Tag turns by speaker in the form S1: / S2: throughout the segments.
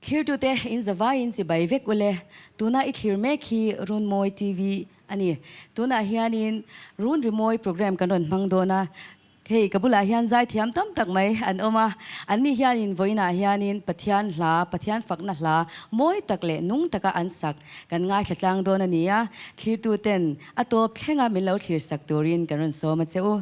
S1: Here today in Zawai in Zibaivek ule tuna it here make hi Runrimawi TV ani tuna hianin Runrimawi program kanon mangdona hey kabula hian zai thiam tam tak mai an oma anni hianin voina hianin pathian fakna hla moi takle nung taka ansak kan ngai thlang don ania thir tu ten atop thlenga milo thir sak turin karon so ma cheu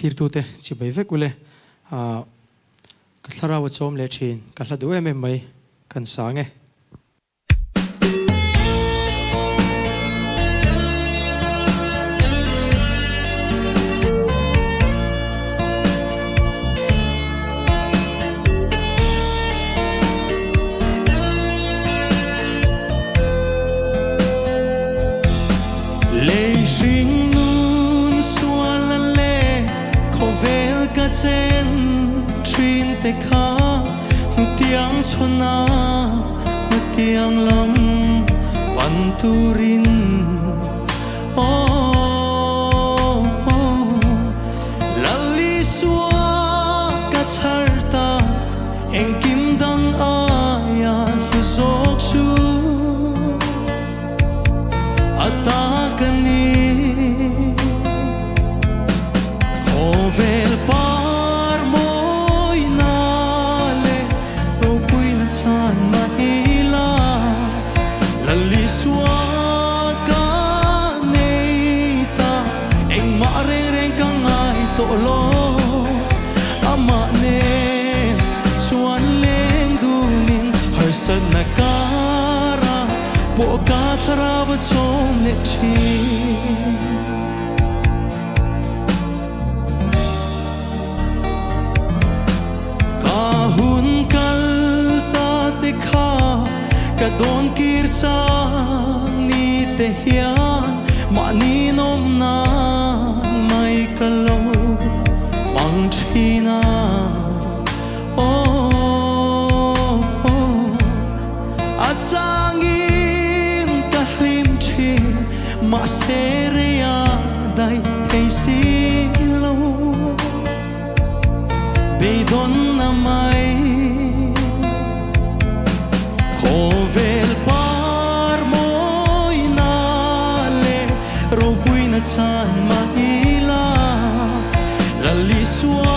S2: Thirtu te chibai vek ule ka tharawa chom le thin ka hladu em mai kan sange
S3: chen trin te kha nu tiang chona nu tiang lam pan turin lali suwa ka charta eng kim dang aya nu zok chu bộ cá thara và chôm lệ chi cả hun kal ta te kha cả don kir cha ni te hian ma ni nom na mai kalo mang thina Achangin kahlim thi ma seria dai thei si lo beidon na mai khovel par moi na le ro pui na chan ma ila la li suwa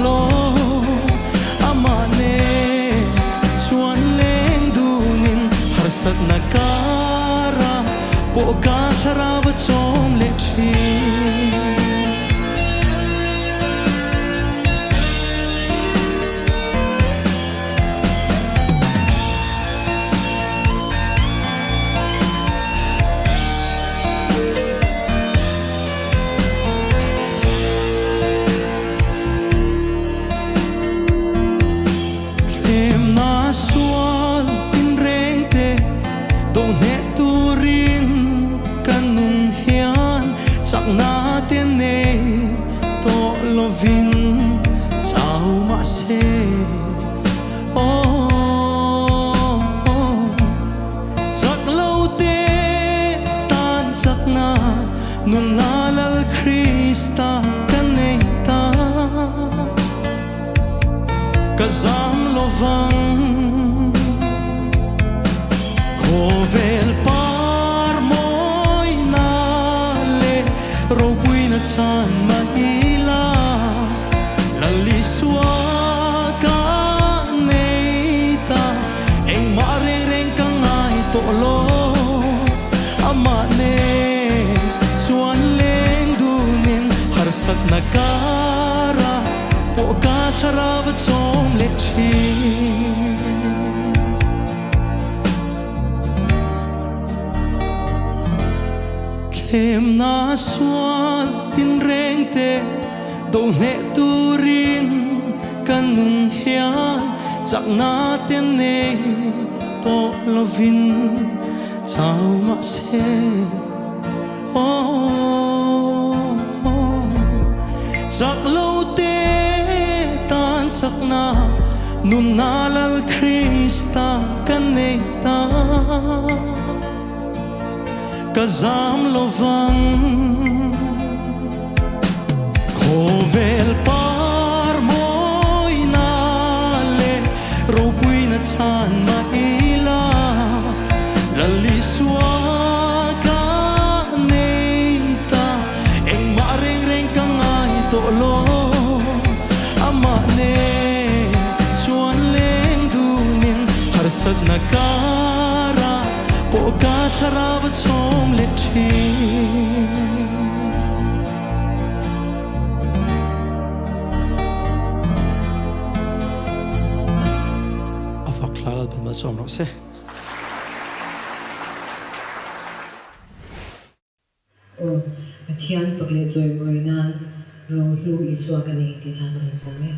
S3: lo amane chuan leng dunin harsat nakara po ka thara ba chom le thi na tiên nê to lovin chào mà se chắc lâu te tan chắc na nun la la Krista kan nei ta ka zam lovang kovel chan ma ila la li suwa ka nei ta eng ma re reng ka ngai to lo ama ne chuan leng dunin har sat na kara po ka thara va chom le thi em na suan tin reng te do ne turin kanun hian chak na ten ne to lovin chau ma se chak lo te tan chak na nun na lal Krista kan nei ta kazam lovang khovel par moi na le ro pui na chan ma ila la li suwa ka nei ta eng ma reng reng ka ngai to lo ama ne chuan leng dunin har sat na kara po ka thara va chom le thi afak lalal ban ma som ro se
S4: Athian pakle joy boinan ro hlu iswa kani ti han ro same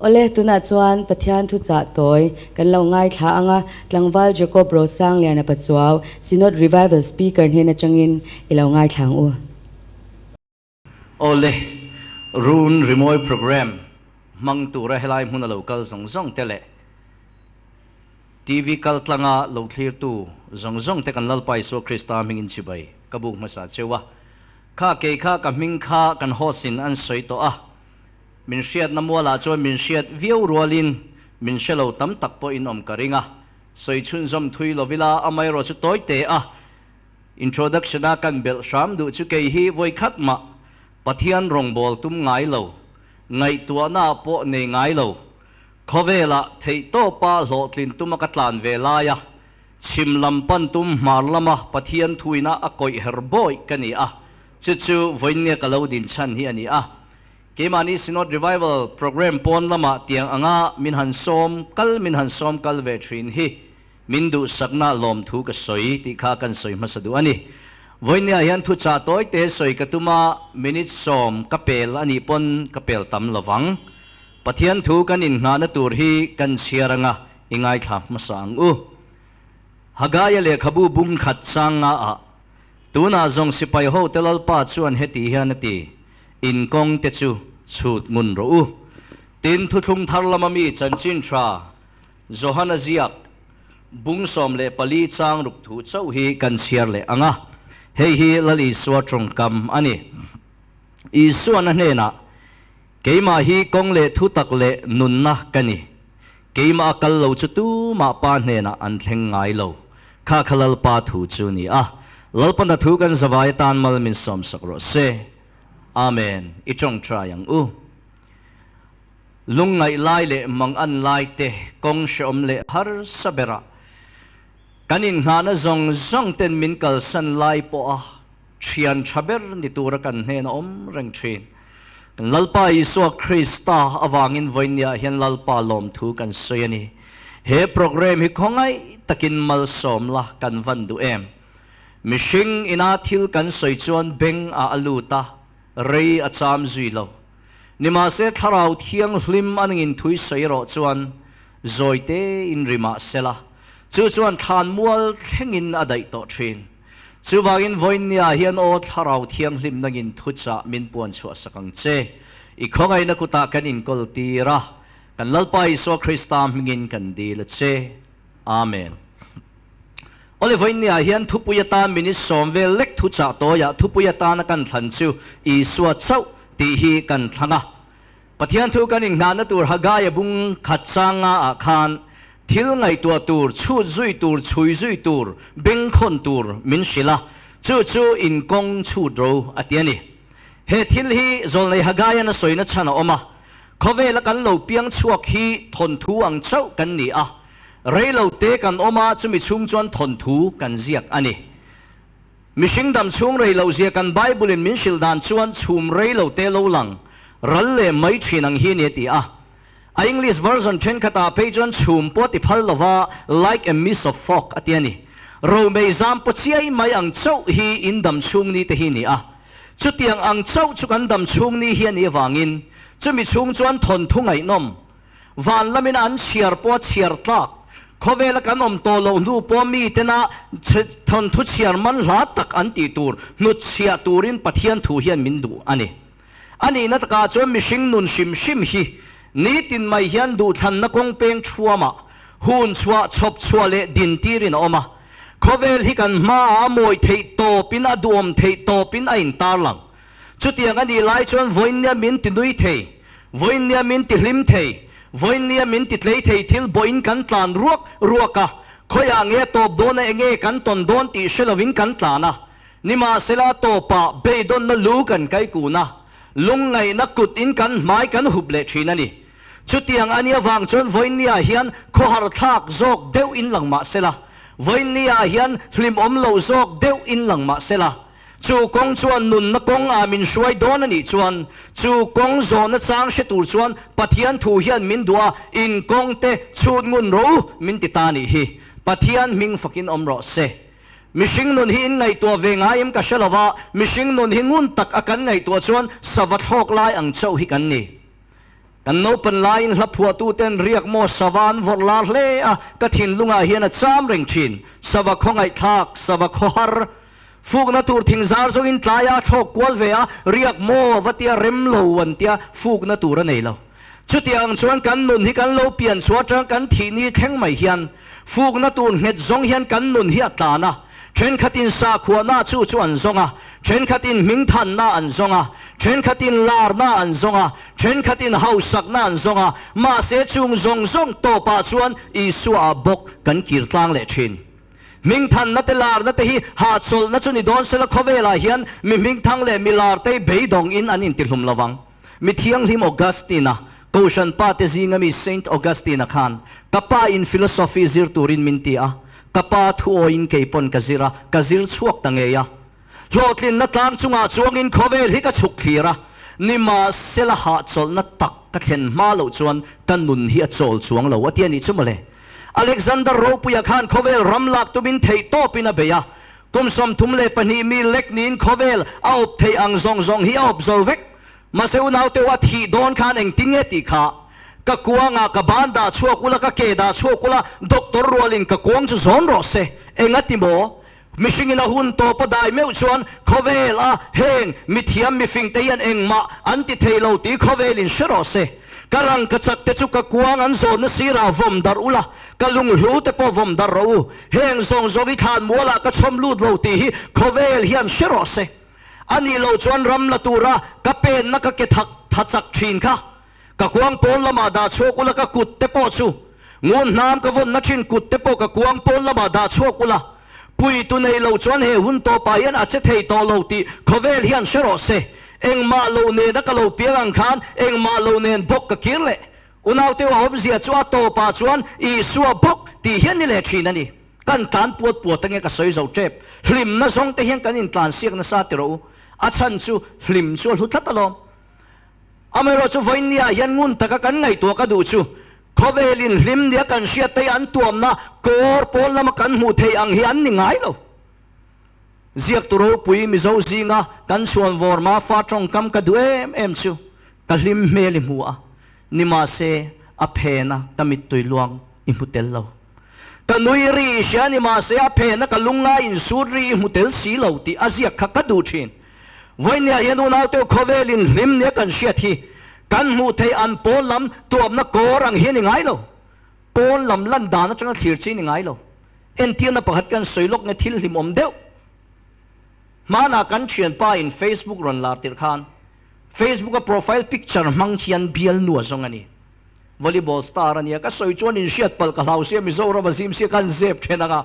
S1: ole tuna chuan pathian thu cha toy kan lo ngai thla anga tlangwal Jacob Rosang liana pachuaw Synod Revival speaker hena changin ilo ngai thlang u
S5: ole Runrimawi program mang tura helai hmun local zong tele TV kal tlanga lo thlir tu zong te kan lalpai so Krista mingin chibai kabuk masa chewa kha ke kha ka ming kha kan hosin an soi to a min shiat namwala cho min shiat viau rualin min shelo tam tak po in om karinga soi chun zom thui lovila amai ro chu toy te a introduction a kan bel sham du chu ke hi voi khat ma pathian rong bol tum ngai lo ngai tua na po ne ngai lo khovela thei to pa lo tlin tum ka tlan velaya chim lam pan tum mar lama pathian thuina a koi herboi kani a chu voinia kalodin chan hi ani a Kemani Synod Revival program pon lama tiang anga min han som kal ve thin hi min du sakna lom thu ka soi ti kha kan soi masadu ani voinia hian thu cha toy te soi ka tuma minute som kapel ani pon kapel tam lawang pathian thu kan in hna na tur hi kan chiaranga ingai thla masang u hagaya le khabu bung khat changa a tuna zong sipai ho telal pa chuan heti hian ati in kong te chu chut ngun ro u tin thu thung thar lama mi chanchin tra Johanna ziak bung som le pali chang ruk thu chau hi kan chiar le anga hei hi lali swa trong kam ani I suan na hna keima hi kong le thu tak le nun na kani keima kal lo chu tu ma pa hna an thleng ngai lo kha khalal pa thu chu ni a lalpan na thu kan zawai tan mal min som sakro se Amen. Ichong trayang u. Lung ngai lai le mang an lai te kong shom le har sabera. Kanin hana zong ten min kal san lai po a. Chian chaber ni tura kan hen om reng trin. Kan lalpa Iswa Krista awangin voinia hian lalpa lom thu kan soyani. He program hi kongai takin mal som la kan vandu em. Mishing ina thil kan soy chuan beng a aluta. Rei acham zui lo nima se tharau thiang hlim aningin thui soiro chuan zoite in rima sela chuan than mual thengin adai to thin chuwangin voinia hian o tharau thiang hlim nangin thucha min puan chua sakang che I khongai na kuta kan in kol tira kan lalpai so Krista mingin kan dil che amen Ole voinia hian thupuyata minis somvel lek thu cha to ya thupuyata na kan thlan chu I suat chau ti hi kan thanga pathian thu kan in na tur hagaya bung khat changa a khan thil ngai tua tur chu zui tur chui zui tur beng khon tur min shila chu in kong chu dro atiani he thil hi zol nei hagaya na soina chana oma khovela kan lo piang chuak hi thon thu ang chau kan ni a Rei lo te kan oma chumi chung chuan thon thu kan ziak ani mishing dam chung rei lo zia kan Bible in min shil dan chuan chum rei lo te lo lang ral le mai thinang hi ne ti a English version 10 kata page on chum poti phal lova like a mist of fog atiani ro me zam po chiai mai ang chau hi in dam chung ni te hi ni a chutiang ang chau chu kan dam chung ni hi ani wangin chumi chung chuan thon thu ngai nom van lamin an chiar po chiar tak khovela kan om to lo nu po mi tena thon thu chiar man la tak an ti tur nu chia turin pathian thu hian min du ani na taka cho mishing nun shim hi ni tin mai hian du than na kong peng chuama hun chua chop chua le din tirin oma khovel hi kan ma moi thei to pin a duom thei to pin a in tar lang chutiang ani lai chon voinia min ti nui thei voinia min ti hlim thei voinia min ti tlei thei thil boin kan tlan ruaka khoya nge top dona enge kan ton don ti shelovin kan tlana nima sela to pa be don na lu kan kai ku na lungai na kut in kan mai kan huble thina ni chutiang ania wang chon voinia hian kho har thak zok deu in langma sela voinia hian hlim om lo zok deu in langma sela chu kong chuan nun na kong a min shuai don ani chuan chu kong zo na chang she tur chuan pathian thu hian min dua in kong te chut ngun ro min ti ta ni hi pathian ming fakin om ro se mishing nun hi in ngai tua ve ngaim ka shalawa mishing nun hi ngun tak akan ngai tua chuan savat hok lai ang chau hi kan ni กันโนเป็นไลน์ลับผัวตูเต้นเรียกโมสวานวอลลาเล่กระถินลุงอาเฮียนจามเร่งชินสวักของไอ้ทักสวักฮาร์ฟูกนัตูทิ้งซาร์ซอินทลายาทอกกวลเวียเรียกโมวัตยาเรมโลวันเตียฟูกนัตูระเนลชุดยังชวนกันนุนที่กันโลเปลี่ยนสวดจังกันทีนี้แข็งไม่เฮียนฟูกนัตูเห็ดซงเฮียนกันนุนเฮียตานะเช่นขัดินสาขวาหน้าจู่จวนซงเช่นขัดินมิงทันหน้าอันซงเช่นขัดินลาร์หน้าอันซงเช่นขัดินเฮาสักหน้าอันซงมาเสจุงซงโตปาชวนอีสัวบกกันกีร์ตังเลชินมิงทันนัตลาร์นัตฮีหาดสุลนัจุนิดอนเซลคเวลาเฮียนมิงทังเลมิลาร์เตเบยดงอินอันอินติลุมละวังมิเทียงลิมออกัสตินาโกชันปาเตซิงามิเซนต์ออกัสตินาคานกับป้าอินฟิโลโซฟีซิร์ตูรินมินตีกับป้าทัวอินเกยปนกซิระกซิร์ชวกตังเงียโลดลินนัตลางจุงอาจวงอินคเวลฮิกชุกขีระนิมาเซลหาดสุลนัตตักกะเข็นมาโลจวนกันนุนฮิอัจวลจวงโลวัตยานิชุมเลอเล็กซานเดอร์โรปุยาคานคเวลรัมลักตุบินเทยโตปินาเบียกุมสมทุมเลปนีมีเล็กนินคเวลเอาเทยอังซงฮิอับโซเวกมาเซวนาวเตวัที่โดนคานเองติงเอติขากะกวงกะบานดาชัวกุละกะเกดาชัวกุละด็อกเตอร์รัวลินกะกวงจุซอนโรเซเองอติโมมิชิงินาหุนโตปดายเมวชวนคเวลเฮงมิเทียมมิฟิงเตียนเองมาอันติเทโลตีคเวลินเชโรเซกำลังกระจัดเตจุกะกวงอันโซนสีราวมดารุละกะลุงรู้เตปวมดารูเฮงซงอิทานมัวละกะชมลูดโลตีฮิคเวลเฮียนเชโรเซอันนี้โลจวนรำละตูระกะเป็นนักกะเกทักทัจักชินค่ะกะกวงปนละมาดาโชกุละกะกุดเตปอชูงวนน้ำกะวนนักชินกุดเตปอกะกวงปนละมาดาโชกุละปุยตุในโลจวนเฮหุนโตไปยันอาจจะเทยโตโลตีคเวลเฮียนเชโรเซเองมาโลเนนักโลเปียงคานเองมาโลเนนบกกะคิร์เลอุณเอาเทวอบเสียจัวโตปาชวนอีสัวบกตีเฮียนนี่แหละชีนันนี่กันตานปวดตั้งเงกะสอยเจ้าเจ็บหลิมนะซงเตเฮียนกันอินตานเสียกนะซาติโรอาชันจูหลิมจูหุดทัตตลอมอเมริกาจูไฟนี่ยันงุนตะกะกันไงตัวกะดูจูคเวลินหลิมเดียกันเสียเตอันตัวมนะกอร์ปอลละมกันหูเทอังเฮียนนี่ไงโลเจียกตัวปุยมิโซซิงะกันชวนวอร์มาฟาตรงคำกระดูเอ็มชูกะลิมเมลิมัวนิมาเซอเพนะกะมิตุยลวงอิมุเตลโลกันนุยรีเชียนิมาเซอเพนะกะลุงงาอินสูรีอิมุเตลสีโลติอาเซียกะกะดูชินวันนี้ยันวนเอาเตวคเวลินลิมเนี่ยกันเชียทีกันหูเทอันโปลำตัวนักโกรังเฮียนี่ไงโลโปลำลันดานะจังทีร์ชีนี่ไงโลเอ็นเทียนนะประหัดกันสวยลกในทิลหิมอมเดียวมานากันเชียนป้ายในเฟซบุ๊กรอนลาติร์คานเฟซบุ๊กกับโปรไฟล์พิกเจอร์มังเชียนเบียลนัวซงอันนี้วอลเลย์บอลสตาร์อันนี้ก็สวยจวนอินเชียตเปิลกับเราเสียมิโซราบซิมเสียกันเซฟเชนนะคะ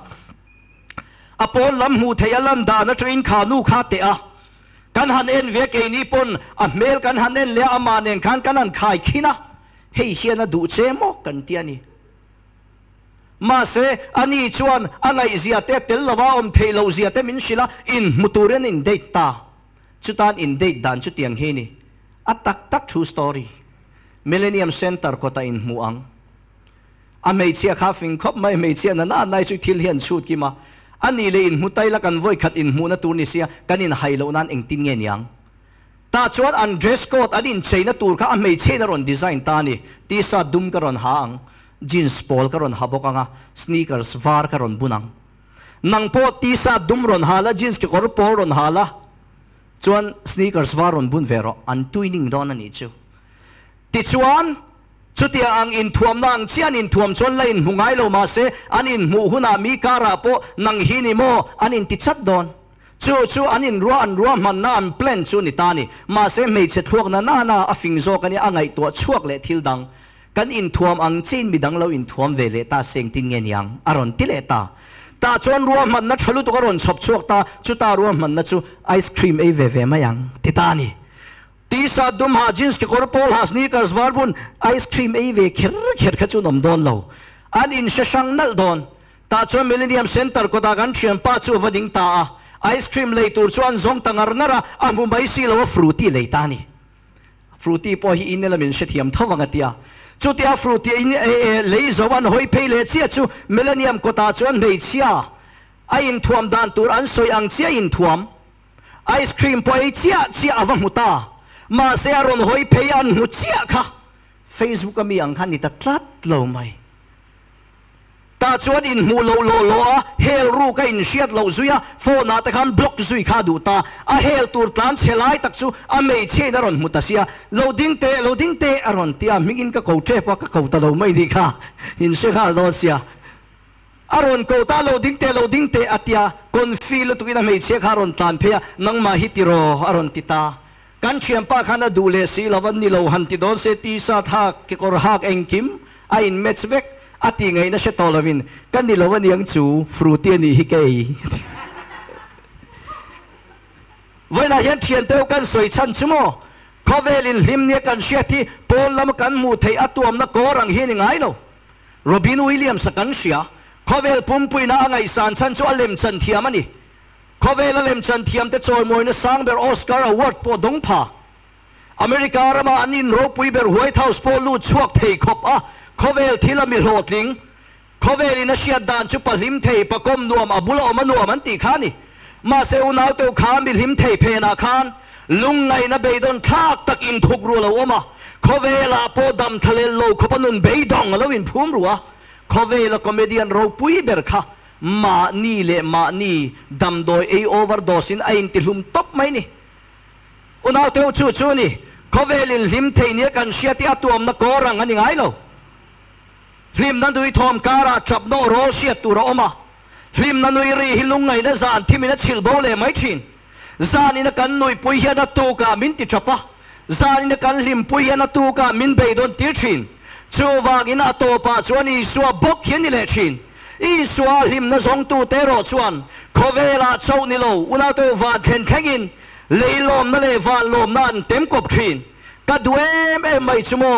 S5: อโปลำหูเทอันลันดานะจังอินขานูขาเตะกันหันเอ็นเวกเอนี่ปนเมลกันหันเอ็นเลี้ยมาเนนขันกันหันขายขี้นะเฮียเฮียนะดูเจมอกกันเตียนี่มาเสอันนี้ชวนอันไหนเสียเตะเตลว่าอมเทลเสียเตมินชิละอินมุตุเรนอินเดตาชุดอันอินเดตดันชุดยังเฮนี่อัตตักทูสตอรี่มิเลเนียมเซ็นเตอร์ก็ตาอินมัวงไม่เชียคาฟิงคบไม่เชียนั่นอันไหนชุดทิลเฮียนชุดกี่มาอันนี้เลยอินมุตัยละกันไว้ขัดอินมุนัตูนิเซียกันอินไฮโลนันเองติงเงียนยังตาชวนอันเดรสโค้ดอันอินเชนัตูร์ค่ะอันไม่เชนรอนดีไซน์ตานี่ตีซาดุมกรอนหางจีนส์พอลกรอนฮับกงะสนีกเกอร์สวาร์กรอนบุนังนังพอตีซาดุมรอนฮาละจีนส์กอร์พอลรอนฮาละชวนสนีกเกอร์สวาร์รอนบุนเวโรอันตุยนิงดอนนั่นนี่จูติชวนชุดที่อังอินทวมนางเชียนอินทวมชนเลยหุงไงโลมาเสอันอินหูหุนามีการาโปนังฮินิโมอันอินติดชัดดอนชูอันอินรัวมันน่าอันเพลนชูนิตานีมาเสไม่เช็ดพวกนั้นน่าอฟิงโซกันนี่อังไงตัวช่วงเละทิลดังกันอินทวมอังจีนมีดังเราอินทวมเวเลตาเซงติงเงียนยังอารอนติเลตาชนรัวมันนัดทะลุตัวกรอนชอบช่วงตาชุดตารัวมันนัดชูไอศครีมเวมายังติตานีตีซาดุมหาจินส์ที่คอร์ปอลหาสนีกเกอร์สวาร์บุนไอศครีมเวเขียขจูนมดอนเราอันอินเชชังนัลดอนตาชวนมิลเลนเนียมเซ็นเตอร์ก็ตากันเชียนป้าจูวดิงตาไอศครีมเลยตัวชวนซงตังอาร์นาระอันมุมไบซีเลวฟรุตี้เลยตานี่ฟรุตี้พอฮีอินเนลมินเชติยมทวังกันเตียจูเตียฟรุตี้อินเลยจวันหอยเพลเชียจูมิลเลนเนียมก็ตาชวนเลยเชียไออินทวมดันตัวอันสวยอังเชียอินทวมไอศครีมพอเชียอวังมุตามาเสียรอนหอยเพยันหุเชียค่ะ Facebook ก็มีอังคันนี่ตัดลัดโลไหมตาชวนอินมูโลโลโลเฮลรูก็อินเชียดโลซุยโฟนาตะคันบล็อกซุยข้าดูตาเฮลตูร์ตานเชลัยตักซูไม่เชนอรอนมุตเสียโลดิ้งเตอรอนเตียมิกินก็เขาเจ็บว่าก็เขาตะโลไม่ดีค่ะอินเชียข้าโลเสียอารอนโกตาโลดิ้งเตอเตียคนฟีลตุกินไม่เชคารอนตานเพียนังมาฮิติโรอารอนติตากันเชียมป้าขันดูเลสีลวันนิโลหันติโดนเซตีสาทักกิกอร์ฮักเองคิมอินเมสเวกati ngai na she tolovin kan ni lowan yang chu fruity ni hi kei vai na hian thian teu kan soi chan chumo khovelin hlim ne kan shethi pol lam kan mu thei atuam na korang hi ni ngai lo Robin Williams kan sia khovel pumpui na angai san chan chu alem chan thiam ani khovel alem chan thiam te choi moi na sang ber Oscar award po dong pha America rama anin ro pui ber White House po lu chuak thei khop a khovel thila mi hlotling khovel ina sia dan chu palim thei pakom nuam abula omanuam an ti khani ma se unau teu kha mi lim thei phena khan lungai na beidon thak tak in thuk ru lo oma khovela po dam thale lo khopanun beidong lo in phum ruwa khovela comedian ro pui ber kha ma ni dam doi a overdose in ain ti hlum tok mai ni unau teu chu ni khovelin lim thei ne kan sia ti atuam na korang ani ngai lo hlim nan dui thom kara chap no ro siat tu ro oma hlim nan nui ri hilung ngai na zan thimina chil bo le mai thin zan ina kan nui pui hian tu ka min ti chapa zan ina kan hlim pui hian tu ka min be don ti thin chu wang ina to pa chuani suwa bok hian ni le thin i suwa hlim na zong tu te ro chuan khovela chau ni lo una to wa then thengin leilom na le van lom nan tem kop thin ka duem e mai chumo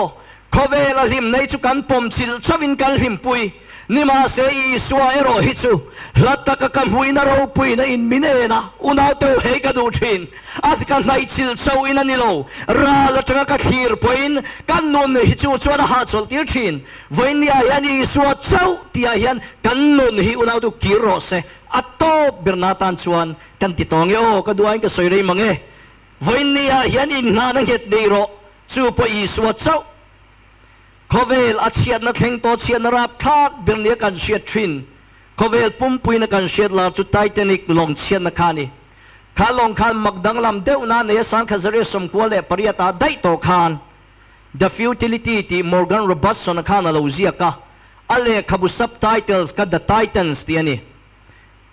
S5: khovela hlim nei chu kan pom chil chavin kan hlim pui nima se i suwa ero hi chu latta ka kan huina ro pui na in minena unau to he ka du thin at kan nai chil chau in ani lo ra la tanga ka khir poin kan non hi chu chuan ha chol tir thin voin ya yani suwa chau tia hian kan non hi unau tu kiro se atto bernatan chuan kan ti tong yo ka duai ka soi rei mange voin ya yani na nang het dei ro chu po i suwa chau khovel achiat na thleng to chian rap thak bernia kan chiat thin khovel pumpui na kan chiat la chu Titanic long chian na khani kha long khan magdang lam deu na ne san khazare som kwale pariata dai to khan the futility ti Morgan Robertson khan lo zia ka ale khabu subtitles ka the Titans ti ani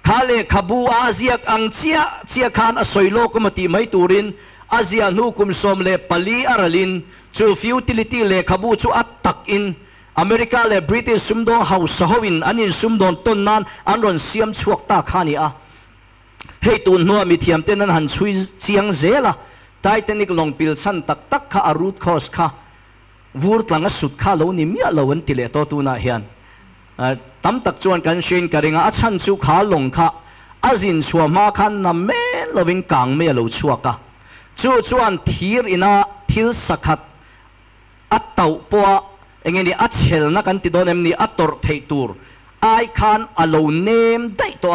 S5: khale khabu aziak ang chia khan asoilo kumati mai turin azia nu kum som le pali aralin chu futility le khabu chu atak in America le British sumdong house howin anin sumdong ton nan anron siam chuak ta khani a hei tun no mi thiam ten an han chui chiang zela Titanic long pil chan tak kha arut khos kha vur tlanga sut kha lo ni mi lo an tile to tu na hian tam tak chuan kan shin karinga a chan chu kha long kha azin chua ma khan na me loving kang me lo chuaka chuan thir ina thil sakhat atau po engeni achel na kan ti don emni ator theitur ai khan alo nem dai to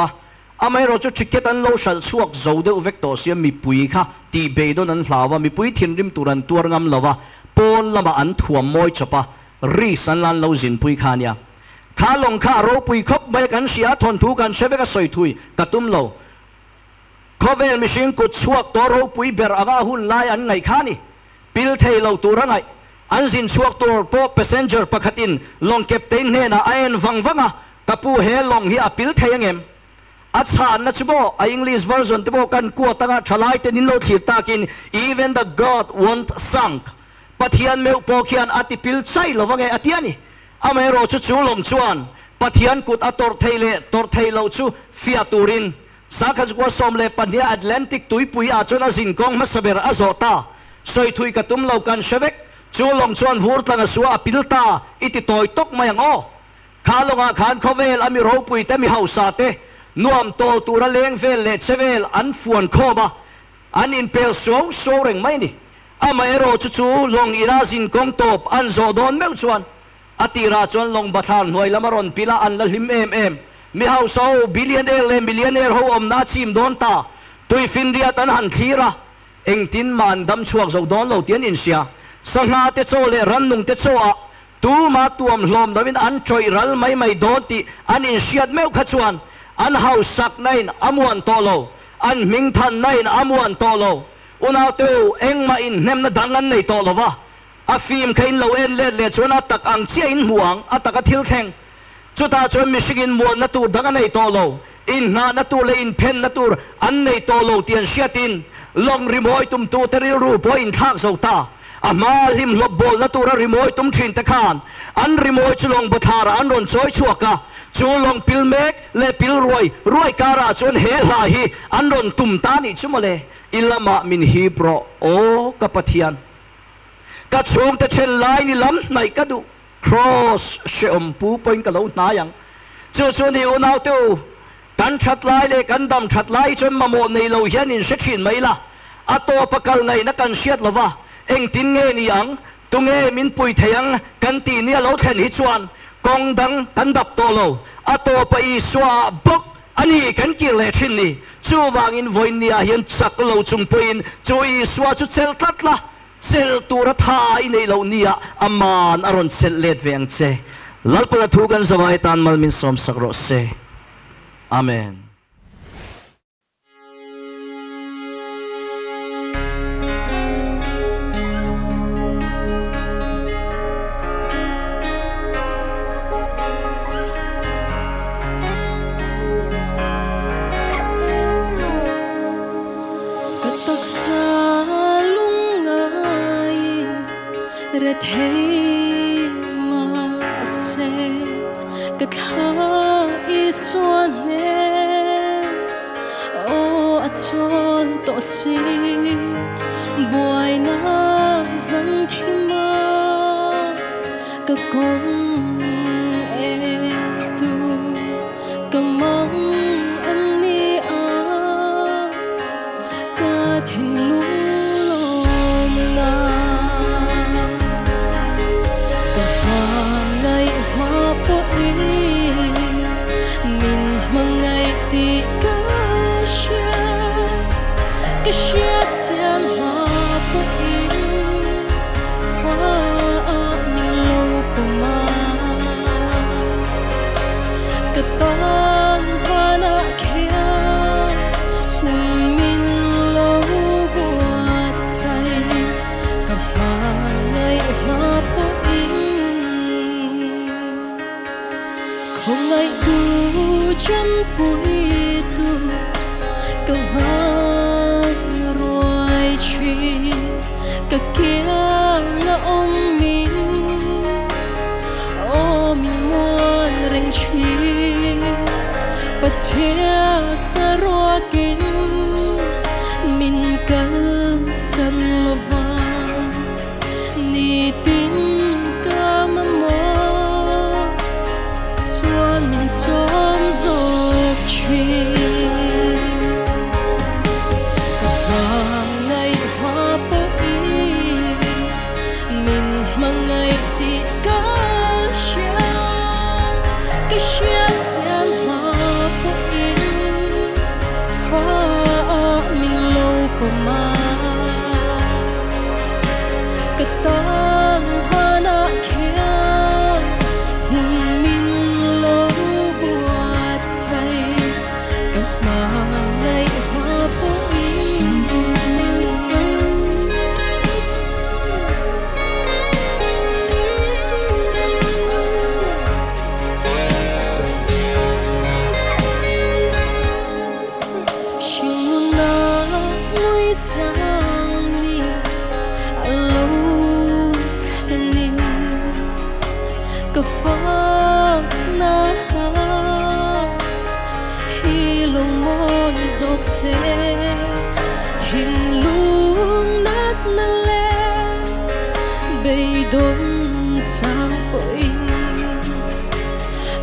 S5: amai ro chu chiket an lo shal chuak zo de vector siam mi pui kha ti be don an hlawa mi pui thin rim turan tur ngam lawa pon lama an thuam moi chapa ri san lan lo zin pui khania kha long kha ro pui khop mai kan sia thon thu kan seveka soi thui katum lo khovel machine ku chuak to ro pui ber aga hun lai an ngai khani pil thei lo turangai an zin chuak tur po passenger pakhatin long captain ne na ain wangwanga kapu he long hi apil thei angem achan na chubo a English version tibo kan ku tanga thalai te nin lo thir takin even the god won't sunk pathian meu po khian atipil chai lo wange atiani amero chu chu lom chuan pathian kut ator theile tor theilo chu fiaturin sakhas ko somle pania Atlantic tuipui a chona zin kong masaber azota soi thui katum lo kan shevek chu long chuan vur tlanga suwa apilta iti toy tok mayang o khalonga khan khovel ami ro pui te mi hausa te nuam tol tura leng vel le chevel an fuan khoba an in pel so reng mai ni amaero chu long irazin kong top an zo don meu chuan atira chuan long bathan hoi lamaron pila an la hlim em mi hausa billionaire le millionaire ho om na chim don ta tui fin ria tan han thira engtin man dam chuak zo don lo tian in sia sanga te cho le ran nung te cho a tu ma tuam hlom dawin an choi ral mai don ti an in siat meu kha chuan an hau sak nain amuan tolo an ming than nain amuan tolo unaw tu engma in nem na dangan nei tolo wa a phim khain lo en le chuan tak ang chia in huang ataka thil theng chuta chuan michigan muan na tu dangan nei tolo in na tu le in pen na tur an nei tolo tian siatin long rimoi tum tu teril ru po in thak zo ta ama lim lob bol na tura rimoi tum thin ta khan an rimoi chulong bathara an ron choi chuaka chulong pilmek le pil roi kara chon he la hi an ron tum ta ni chumale ilama min hi pro o kapathian ka chung ta chen lai ni lam nai ka du cross she pu point ka lo na yang chu ni unaw tu kan that lai le kan dam that lai chon mamo nei lo hian in se thin mai la ato pakal ngai na kan siat lova eng tin nge ni ang tu nge min pui theyang kan ti ni lo thlen hi chuan kong dang kan dap to lo ato pa i swa bok ani kan ki le thin ni chu wang in voin ni a hian chak lo chung poin chu i swa chu chel tat la chel tur tha i nei lo ni a aman aron chel let veng che lalpana thu kan zawai tan mal min som sakro se amen.
S6: Thấy mà sẽ cất hạ ý xuân nè ô cho tổ si buổi na dân thêm mà cơ công em tu cơ mong anh đi à cơ thiên lũ lom na cái chia chém hoa bút in hoa mình lâu của ma cái tan hoa nã kia hùng mình lâu buồn say cái hoa ngày hoa bút in không ngày tu chân bụi tu cái cái kia là ông mình muốn rèn chi bắt chia sa roa kinh mình cần sân lo vang ni tin ca mà mơ chuan mình chom dọc chi cái chia chém hoa bút in hoa mình lâu của ma cái tan hoa nã kia hùng mình lâu buồn say cái mà ngày hoa bút in chẳng ni lâu khanin ka fa na hi lo mon zok se thin lung nat na le bei don sang poin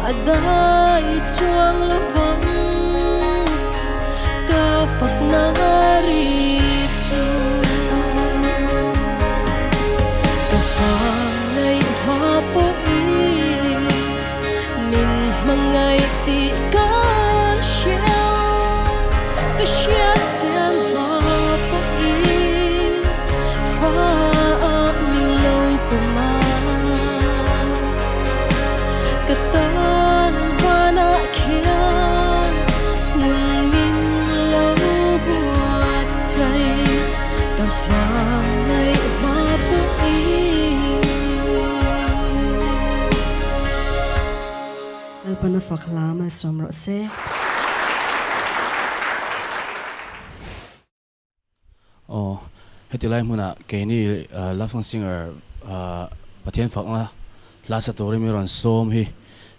S6: adai chuang lo vang ka phak na ri hoa bút in mình mong ngày ti cá treo cái chia chém hoa bút in hoa mình
S1: lama somro se
S7: oh hetilai muna keini love song singer pathian fakna la sa tori mi ron som hi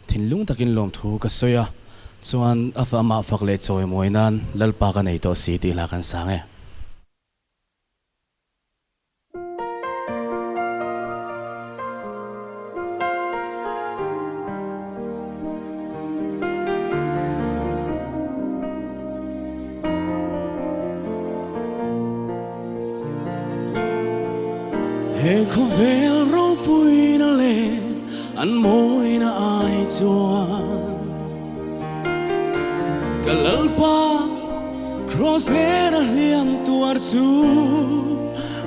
S7: thinlung takin lom thu ka soya chuan afa ma fakle choi moinan lalpa ka nei to si ti la kan sange
S3: he ko vel ro pui na le an moi na ai chuan kalalpa cross le na liam tuar su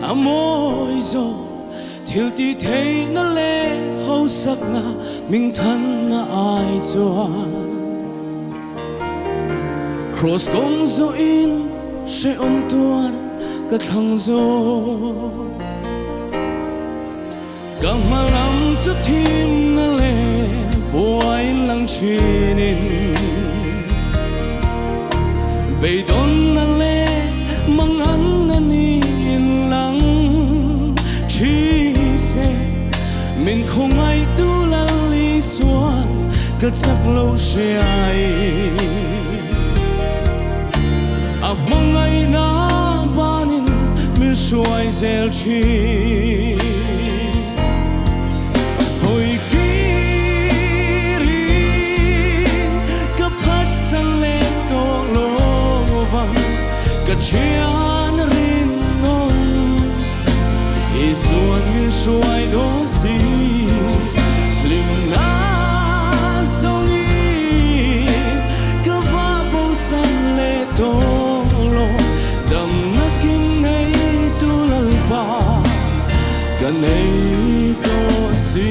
S3: amoi zo thil ti thei na le ho sak na ming than na ai chuan cross gong zo in she om tuar ka thang zo Gang malam sa tim na le buhay lang chinin Beidon na le mangan na niin lang Chise min không ai tu lali suan Ka chắc lâu siyay Ap mangay na banin min suay zel chi Chian rin non isuan min suai do si lim na song i ka va bo san le to lo dam na kin nei tu lal ba ka nei to si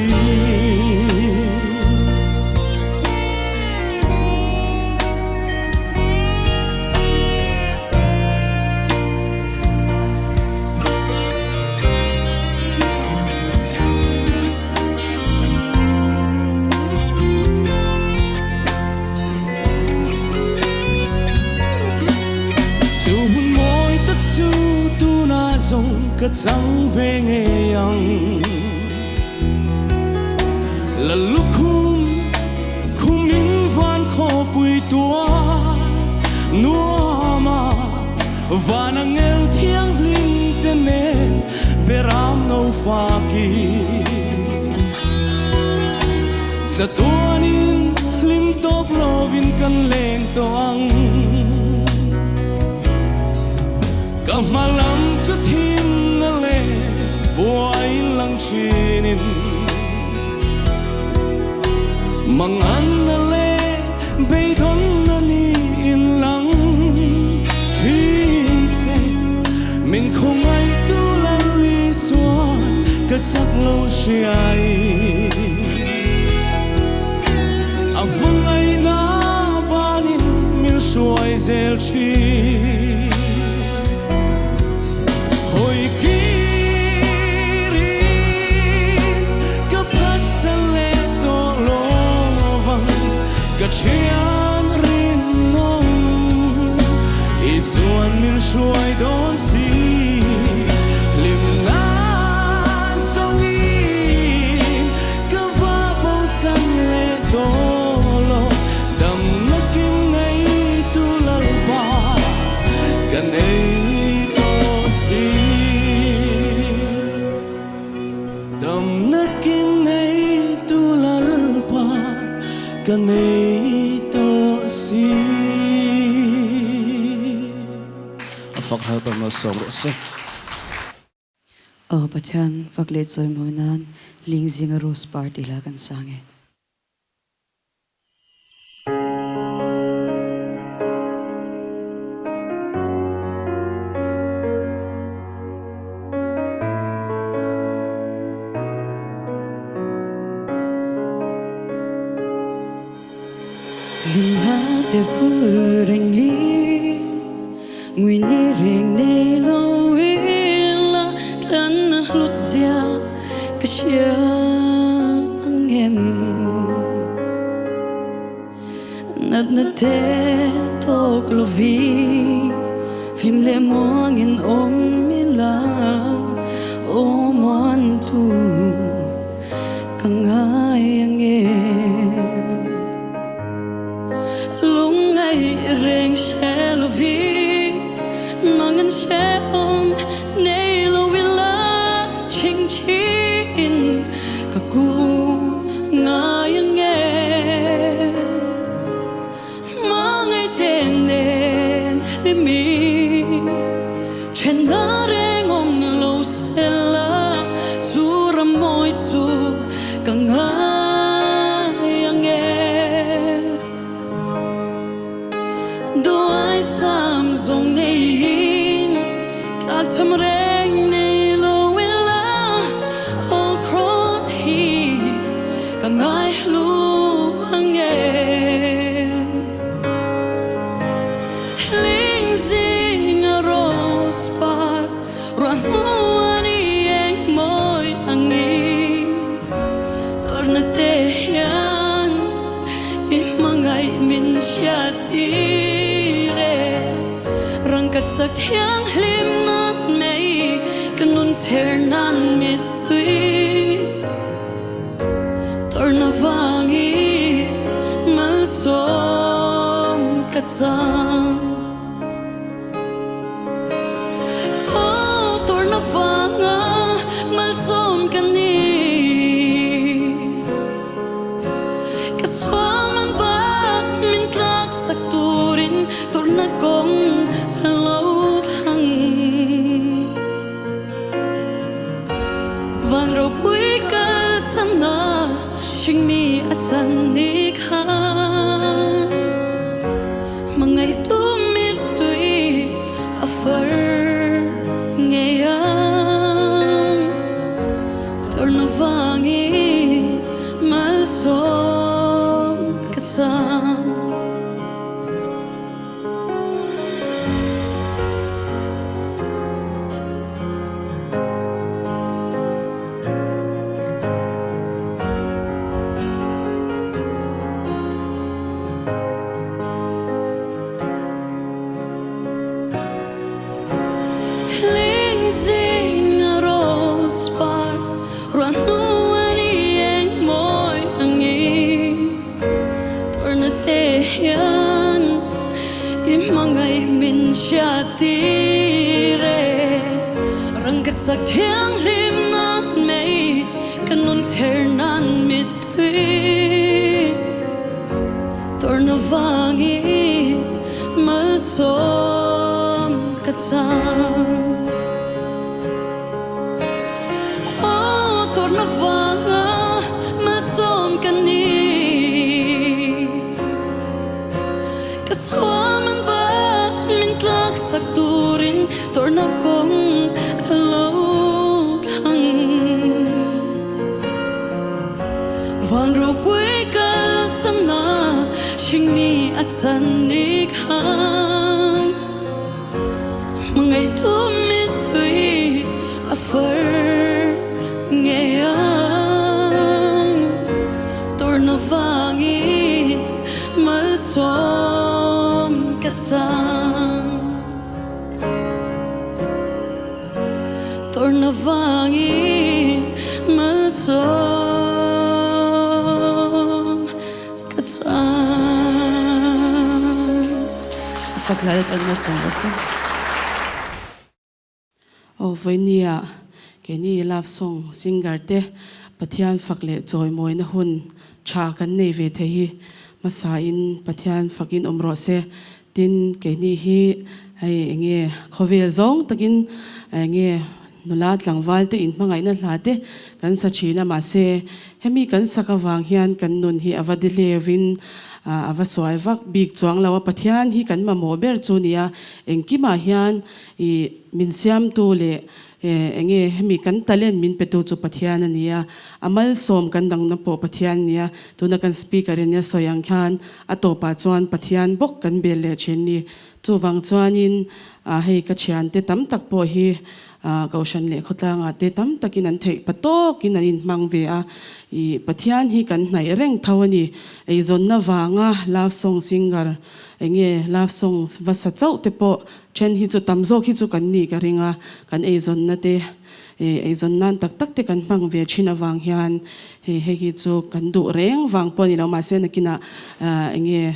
S3: Ka chẳng về nghe yang là lúc khum in van kho bụi tua nua mà và nàng el thiêng linh tên nên beram nâu pha kỳ sa tuan in lim top lovin kan leng toang kamalam sa tim buhay lang chinin mangan na le beidon na niin lang chinse min không ai tu lali suan ka chắc lâu siyay ang mangay na banin min suay zel chi Chian rin non isuan min suai don si lim na song in ka va bo san le do lo dam na kim nei tu lal ba ka nei to si dam na kim nei tu lal ba ka nei
S7: Phật help em nó sống được sẽ
S1: pathian fakle choi moinan ling zinga rose party la kan sange
S6: te pureng hi ngui ni ring nei lo la tlan lut sia ka sia em At na te tok lovi Lim le moangin om mila O moan tu Kangay angin Lungay reng she lovi Mangan she om Nei lo wila ching chin Kaku ngay angin Mangay tenen limi Chen na reng om lo sela Tura moi tu Kangay angin Do ai sam zong nein Kak tam reng nei lo wila All cross he Kangay lu angin Ling zing a rose par Runrimawi eng moi angin Torna te hian Imangay min siya tire Rangkat sa tiang lim nan may Kanun ter nan mit tui Torna vangi Malsom katsang Oh, torna vanga Malsom kani Kaswaman ba Min tlak sakturin Torna kong hello hang Van ro pui ka sana Shing mi at sanik ha Mangay tumit tui Afar ngayon Torna vangi Malsom katsang Ling zing a rose par Runrimawi eng moi angin Torna te hian Imangay min siya tire Rangkat sa tiang lim nan may Kanun ter nan mit tui Torna vangi Malsom katsang Oh, torna vanga Malsom kani Kaswaman ba Min tlak sakturin Torna kong hello hang Van ro pui ka sana Shing mi at sanik hang Mangay tumit tui Afar ngayon Torna vangi Malsom katsang Torna vangi Malsom katsang
S1: Faklalet ang masong basa. Oh, Vainia, kini love song singer te Pathian fakle joy moi na hun cha kan nei ve the hi masain Pathian fakin omro se tin kini hi ai enge khovel zong takin enge nulat langwal te in mangai na hlate kan sa china ma se hemi kan sakawang hian kan nun hi avadilevin ava soivak big chuang lawa Pathian hi kan ma mober chunia engkima hian I minsiam tu le enge hemi kan talen min petu chu Pathian ania amal som kan dang na po Pathian nia tuna kan speaker nia soyang khan atopa chuan Pathian bok kan bel le chen ni chu wang chuanin hei ka chian te tam tak po hi
S6: cầu sanh lệ khốt la ngà tê tam takin an thei pato kin an in mang ve a I pathian hi kan hnai reng tho ani ei zon na wanga love song singer enge love song vasa chau te po chen hi chu tamzo hi chu kan ni ka ringa kan ei zon na te ei zon nan tak tak te kan mang ve china wang hian he hi chu kan du reng wang poni lo ma se na kina enge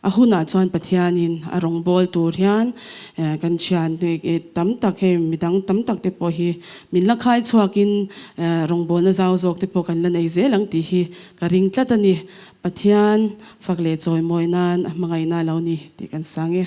S6: ahuna chuan pathianin arong bol tur hian kan chian te tam tak he midang tam tak te po hi min la khai chuakin rong bol na zau zok te po kan la nei zelang ti hi ka ring tlatani pathian fakle choi moinan mangai na lo ni ti kan sange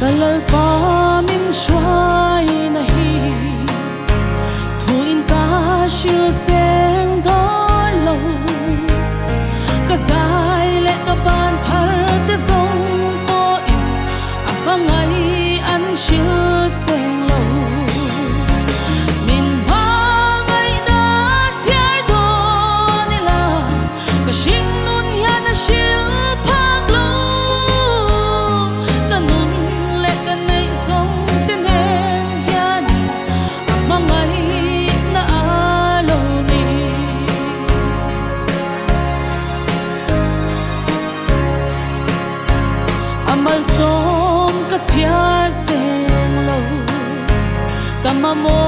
S6: Kalal pa min shuai na hi Thuin ka shiu seng do lo Ka sai le ka ban phar te song po in Abangai an shiu seng lo Min mangai na tiar do nila Ka shing nun ya na shiu phak lo Ka nun kanay song tenen yan Amangay na alo ni Amal song katsiyar seng lo Kamamo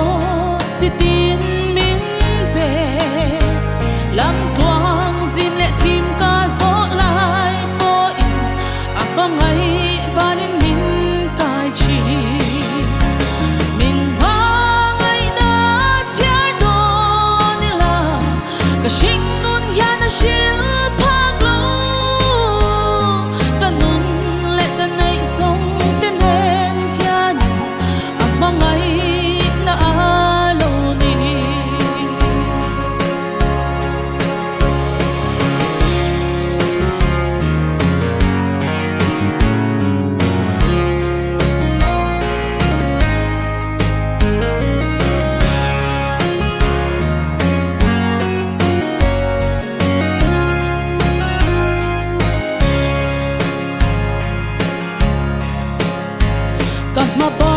S6: si tin min pe Lam tuang zim le tim ka so lai po in Amangay banin min chi min mangai na tiar do nila ka shing nun ya na shil phak lo kanun le kanai song tenen kyan amangai na alo ni Kahmapa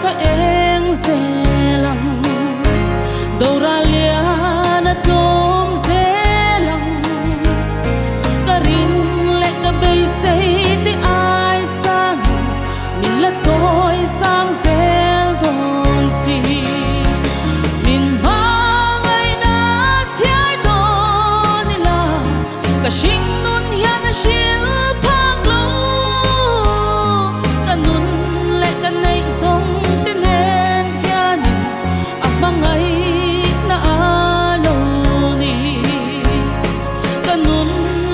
S6: ka eng zelang Doralia na tom zelang Karin le ka bay say ti ai sang Min la soy sang zel don si Min mangai na tiar do nila Ka shing nun ya na shil phak lo Kanun kanay song tenen hianin Amangay na alo ni Kanun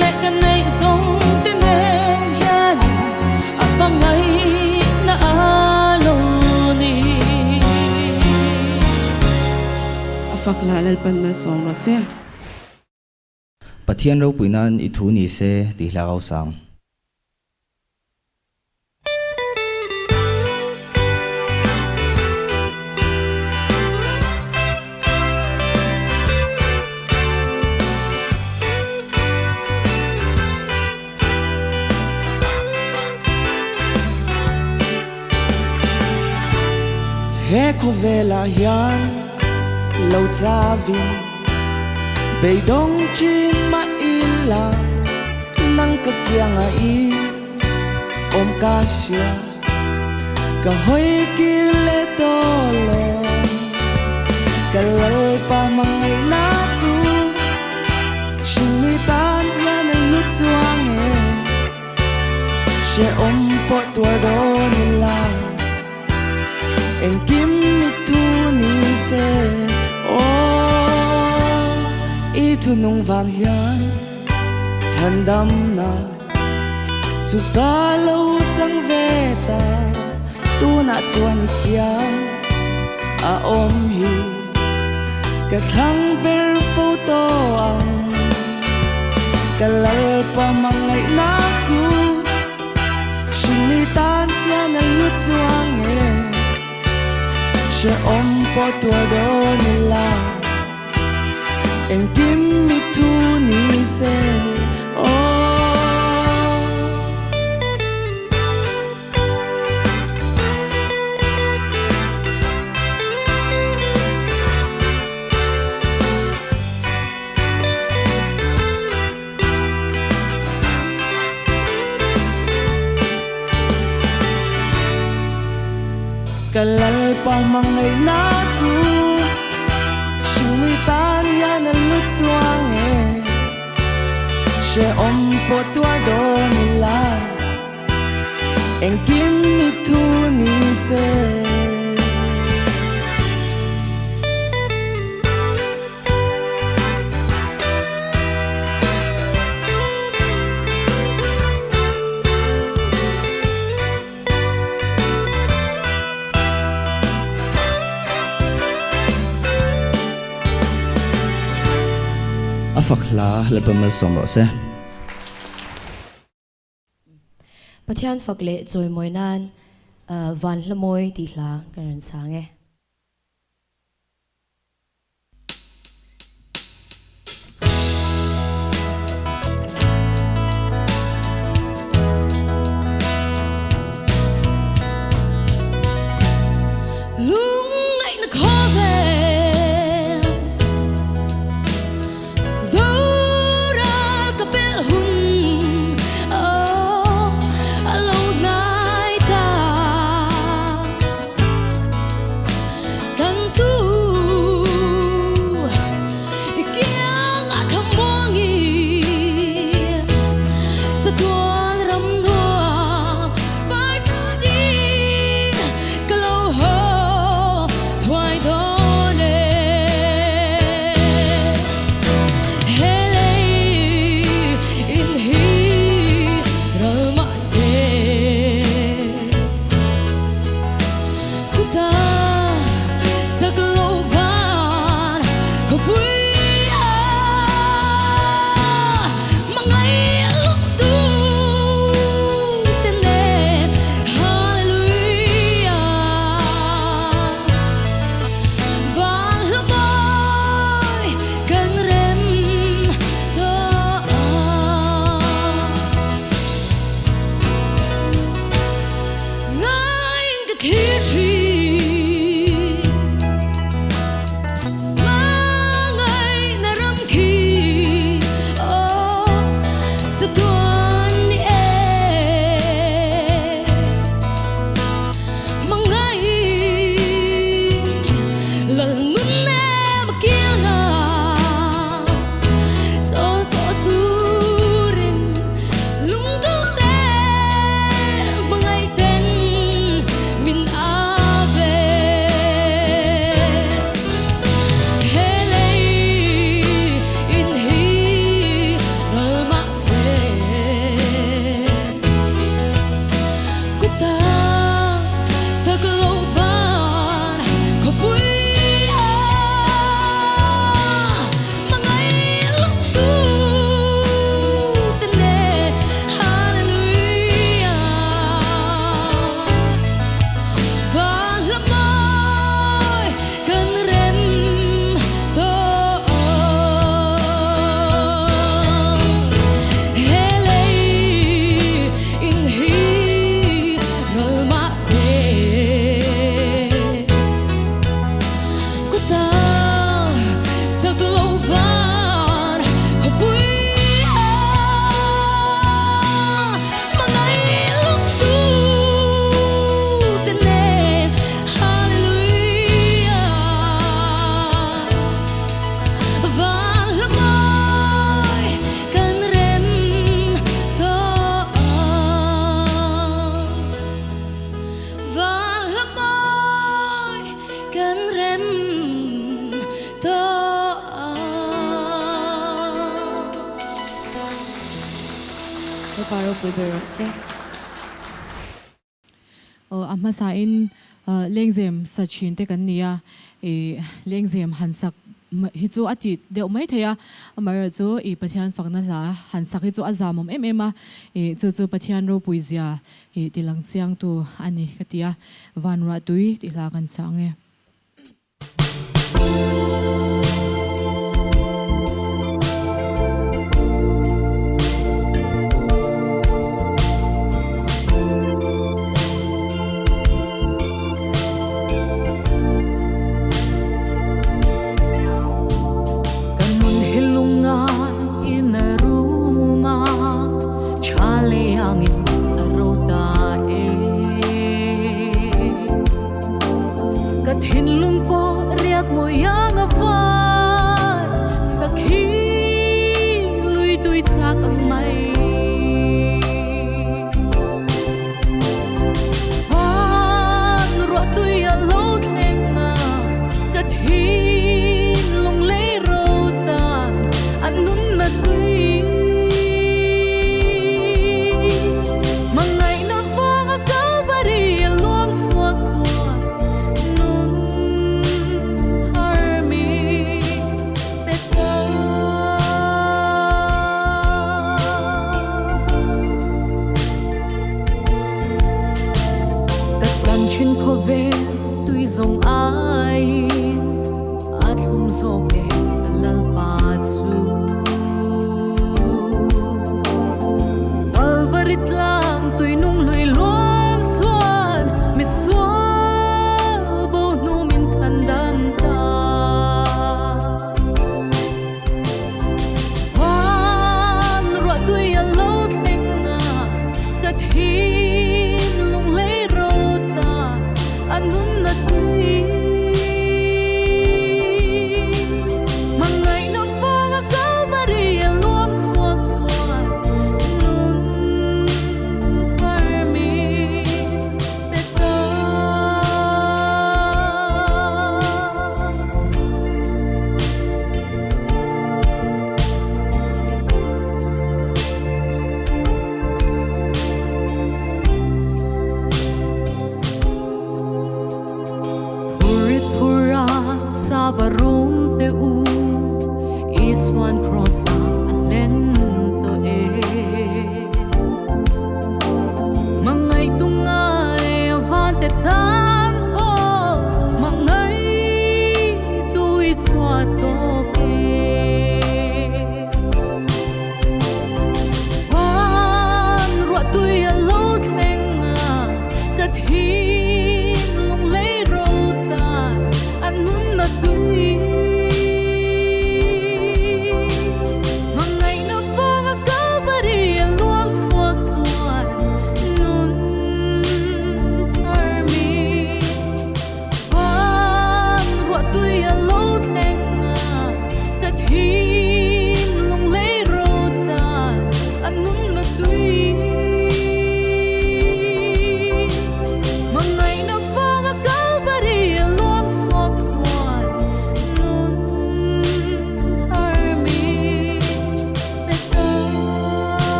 S6: le kanay song tenen hianin Amangay na alo ni Afak lalal pan ma song rase
S8: Pathian ro puinan I thu ni se ti hlakaw sang
S3: He kovela hian lo chavin beidong chin ma ila nang ka kianga I om kasya ka hoy kirle tolo kalal pa mangai na chu shinitan ya na lutsuange she om po tuardo nila En kim mi tu ni se oh I tu nung vang hian chan dam na chu ka lo chang ve ta tu na chuan I kiang a om hi ka thang ber photo ang kalal pa mangai na chu shimi tan ya na lu chuang e she om po tua do ni la en kim mi tu ni se oh kalal pa mangai na chu shumi tan ya na lu chuang e she om po tua do ni la en kim mi tu ni se
S8: afakla lalpamal somro se
S9: ปะเทียนฝักเละจอยมวยนานวันละมวยตีหลากันรันสางเอลุงไอ้นักขอเวดูรักกับเป็นหุ่นparo pubero se
S10: ama sa in lengzem sachin te kan nia lengzem hansak hi chu ati deuh mai theya amar chu I pathian fakna la han sak hi chu azamom em chu chu pathian ro puizia I tilang chiang tu ani katia vanra tui ti la kan sange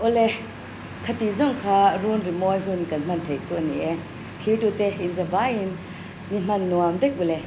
S1: ole khati zong kha run rimoi hun kan man thei chu ani e thlir tu te in zawain ni man nuam vek bule